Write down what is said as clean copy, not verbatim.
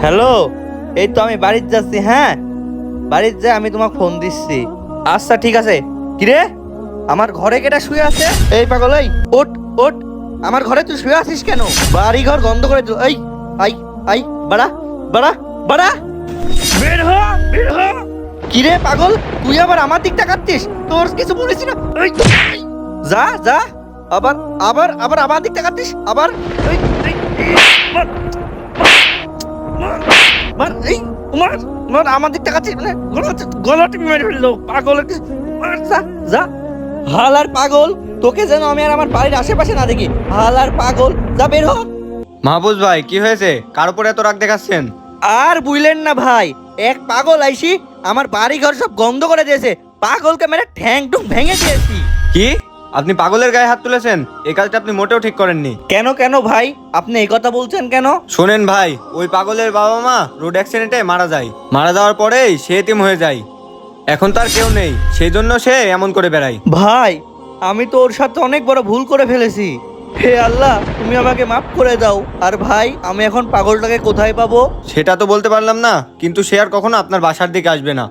Hello, এই তো আমি বাড়িতে যাচ্ছি। হ্যাঁ, বাড়িতে যাই আমি তোমাকে ফোন দিচ্ছি। আচ্ছা ঠিক আছে। কিরে, আমার ঘরে কেটা শুয়ে আছে? এই পাগল, এই ওঠ ওঠ। আমার ঘরে তুই শুয়ে আছিস কেন? বাড়ি ঘর গন্ধ করে দিল। এই আই আই, বাড়া বাড়া বাড়া, বের হ বের হ। কিরে পাগল, তুই আবার আমার দিক তাকাচ্ছিস? তোর কিছু বলেছি না? এই, এই, যা যা। আবার আবার আবার আমার দিক তাকাচ্ছিস আবার। এই, এই, এই, মার, মার, মার, এই মার মার, আমার দিক তাকাচ্ছিস মানে গলা টিপে মেরে ফেললো পাগল একটা। মার, যা যা। হালার পাগল, তোকে যেন আমি আর আমার বাড়ির আশেপাশে না দেখি। হালার পাগল, যা বের হ। মাহবুজ ভাই, কি হয়েছে? কার উপরে এত রাগ দেখাচ্ছেন? আর বুঝলেন না ভাই, এক পাগল আইসি আমার বাড়ি ঘর সব গন্ধ করে দিয়েছে। পাগলকে মেরে ঠ্যাং টুং ভেঙে দিয়েছি। কি? আপনি পাগলের গায়ে হাত তুলেছেন? এই কাজটা আপনি মোটেও ঠিক করেননি। কেন কেন ভাই, আপনি এই কথা বলছেন কেন? শোনেন ভাই, ওই পাগলের বাবা মা রোড অ্যাক্সিডেন্টে মারা যায়। মারা যাওয়ার পরেই সে এতিম হয়ে যায়। এখন তার কেউ নেই, সেই জন্য সে এমন করে বেড়ায়। ভাই, আমি তো ওর সাথে অনেক বড় ভুল করে ফেলেছি। হে আল্লাহ, তুমি আমাকে মাফ করে দাও। আর ভাই, আমি এখন পাগলটাকে কোথায় পাবো? সেটা তো বলতে পারলাম না, কিন্তু সে আর কখনো আপনার বাসার দিকে আসবে না।